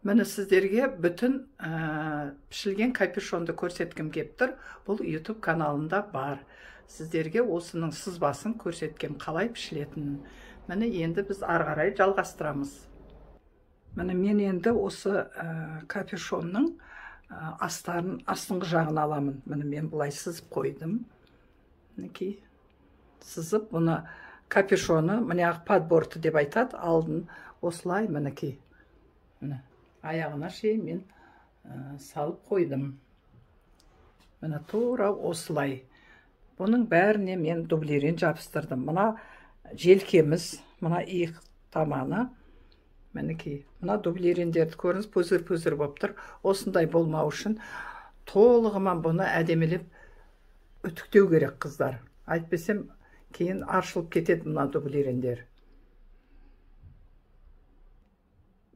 Міне сіздерге бүтін пішілген капюшонды көрсеткім кеп тұр. Бұл YouTube каналында бар. Сіздерге осының сызбасын көрсеткем, қалай пішілетінін. Міне енді біз ары қарай жалғастырамыз. Міне мен енді осы капюшонның астыңғы жағын аламын. Міне мен бұлай сызып қойдым. Мінекей сызып, бұны капюшоны, міне подборты деп айтады, алдын осылай мінекей. Міне аяғына шейін мен салып қойдым. Міне тура осылай. Бұның бәріне мен дублерін жабыстырдым. Мына желкеміз, мына иық таманы. Мінекей, мына дублеріндерді көріңіз, пөзір-пөзір болып тұр. Осындай болмау үшін толығымен бұны әдемелеп үтіктеу керек, қыздар. Айтпесем, кейін аршылып кетеді мына дублеріндер.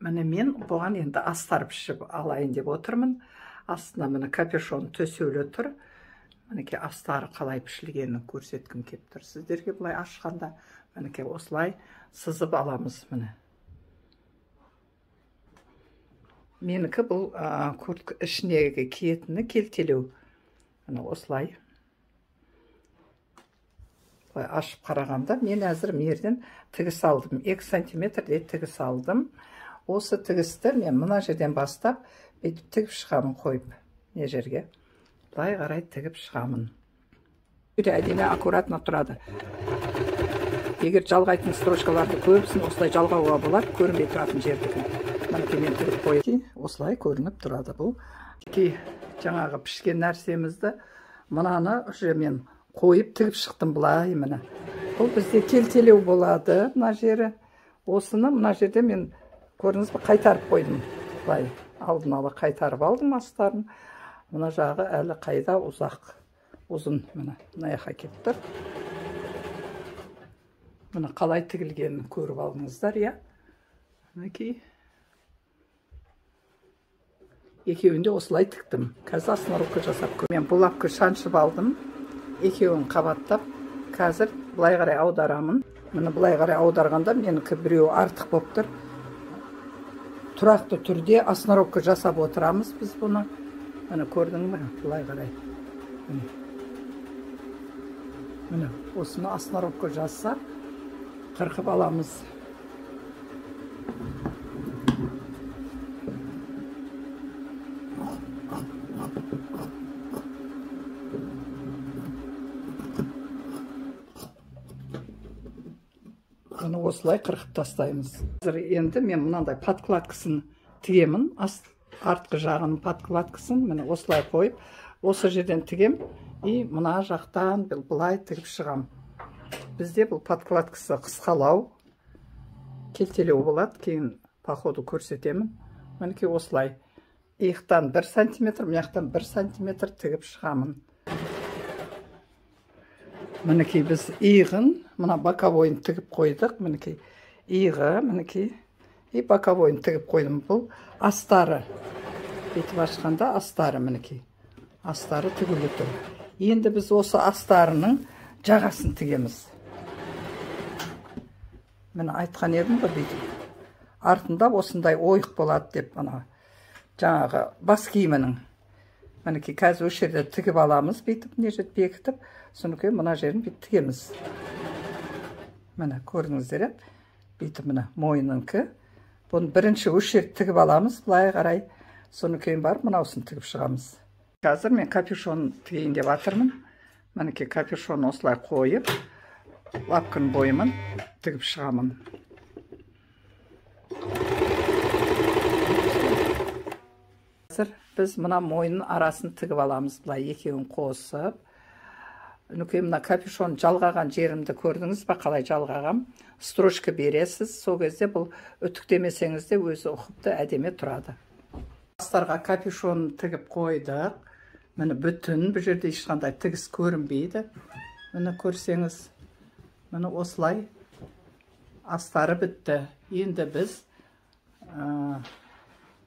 Міне мен бұған енді астар пішіп алайын деп отырмын. Астына міне капюшон төсеулі тұр. Мінекей астары қалай пішілгенін көрсеткім кеп тұр. Сіздерге бұлай ашқанда мінекей осылай сызып аламыз міне. Менікі бұл куртка ішіндегі киетіні келтелеу. Міне осылай. Бұлай ашып қарағанда мен әзір мерден тігіс алдым. 2 сантиметрде тігіс алдым. Осы тігісті мен мына жерден бастап бүйтіп тігіп шығамын, қойып не жерге. Бұлай қарай тігіп шығамын. Өте әдемі аккуратно тұрады. Егер жалғайтын строчкаларды көбісін осылай жалғауға болады, көрінбей тұратын жердегі. Мінекей мен тігіп қойып, осылай көрініп тұрады бұл. Жаңағы пішкен нәрсемізді мынаны уже мен қойып тігіп шықтым бұлай міне. Бұл бізде келтелеу болады мына жері. Осыны мына жерде мен көріңіз бі қайтарып қойдым. Бұлай алдын ала қайтарып алдым астарын. Мына жағы әлі қайда ұзақ, ұзын. Міне мынаяққа келіп тұр. Міне қалай тігілгенін көріп алдыңыздар, иә. Мінекей. Екеуінде осылай тіктім. Қазір основка жасап көрдім. Мен бұл апқа шаншып алдым. Екеуін қабаттап, қазір бұлай қарай аударамын. Міне бұлай қарай аударғанда менікі біреу артық болып тұр. Тұрақты түрде основка жасап отырамыз біз бұны. Міне көрдің бе? Бұлай қарай. Міне осыны основка жасап қырқып аламыз. Оны осылай қырқып тастаймыз. Енді мен мынандай подкладкасын тігемін. Артқы жағының подкладкасын міне осылай қойып, осы жерден тігем. И мына жақтан бұлай тігіп шығам. Бізде бұл подкладкасы қысқалау, келтелеу болады. Кейін по ходу көрсетемін. Мінекей осылай. Иықтан 1 сантиметр, мынаяқтан 1 сантиметр тігіп шығамын. Мінекей біз иығын, мына боковойын тігіп қойдық. Мінекей иығы, мінекей. И боковойын тігіп қойдым. Бұл астары. Бетіп ашқанда астары мінекей. Астары тігілі тұр. Енді біз осы астарының жағасын тігеміз. Міне айтқан едім ғой бетіп. Артында осындай ойық болады деп мына жаңағы бас киімінің. Мінекей қазір осы жерде тігіп аламыз, бетіп, не жет бекітіп, соныкей мына жерін бет тігеміз. Міне көрдіңіздер, бетіп міне мойыныңкі. Бұны бірінші осы жерді тігіп аламыз, бұлай қарай, соныкейін барып, мынаусын тігіп шығамыз. Қазір мен капюшон тігейін деп атырмын. Мінекей капюшон осылай қойып, лапкын бойымын, тігіп шығамын. Біз мына мойынның арасын тігіп аламыз, бұлай екеуін қосып. Нүкей мына капюшон жалғаған жерімді көрдіңіз ба, қалай жалғағам. Строчка бересіз, сол кезде бұл үтіктемесеңіз де өзі ұқыпты әдеме тұрады. Астарға капюшон тігіп қойдық. Міне бүтін, бұл жерде ешқандай тігіс көрінбейді. Міне көрсеңіз, міне осылай астары бітті. Енді біз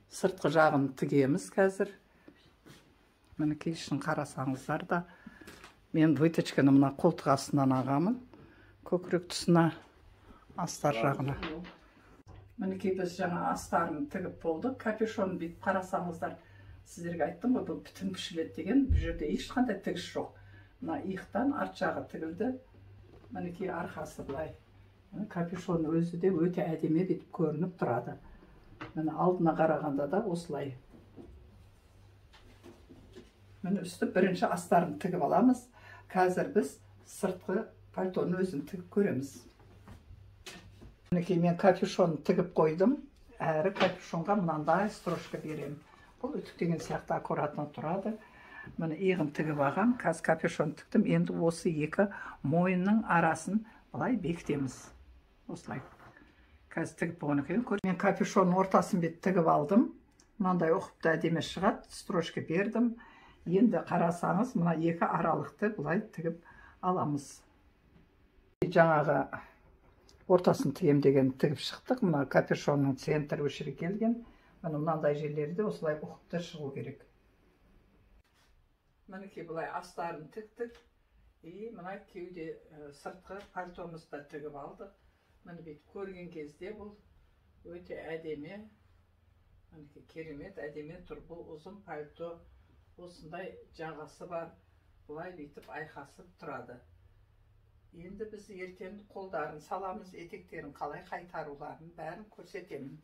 сыртқы жағын тігеміз қазір. Мінекей ішін қарасаңыздар да. Мен выточканы мына қолтық астынан ағамын. Көкірек тұсына, астар жағына. Мінекей біз жаңа астарын тігіп болдық. Капюшон бүйтіп қарасаңыздар, сіздерге айттым ғой, бұл бүтін пішіледі деген. Бұл жерде ешқандай тігіс жоқ. Мына иықтан арт жағы тігілді. Мінекей арқасы былай. Капюшон өзі де өте әдемі бүйтіп көрініп тұрады. Міне алдына қарағанда да осылай. Міне үсті бірінші астарын тігіп аламыз. Қазір біз сыртқы пальтоның өзін тігіп көреміз. Мінекей мен капюшон тігіп қойдым. Әрі капюшонға мынандай строчка беремін. Бұл үтіктеген сияқты аккуратно тұрады. Міне иығын тігіп алғам. Қазір капюшон тіктім. Енді осы екі мойынның арасын былай бекітеміз. Осылай. Қазір тігіп болған екен. Мен капюшонның ортасын бет тігіп алдым. Мынандай ұқыпты әдемі шығады. Строчка бердім. Енді қарасаңыз, мына екі аралықты бұлай тігіп аламыз. Жаңағы ортасын тігем деген тігіп шықтық. Мына капюшонның центр өшірі келген. Мынандай жерлерде осылай ұқыпты шығу керек. Мінекей бұлай астарын тіктік. Мына кеуде сыртқы пальтомызды тігіп алдық. Міне бүйтіп көрген кезде бұл өте әдемі. Мінекей керемет әдемі тұр. Бұл ұзын пальто. Осындай жағасы бар, бұлай бүйтіп айқасып тұрады. Енді біз ертең қолдарын саламыз, етектерін қалай қайтаруларын бәрін көрсетемін.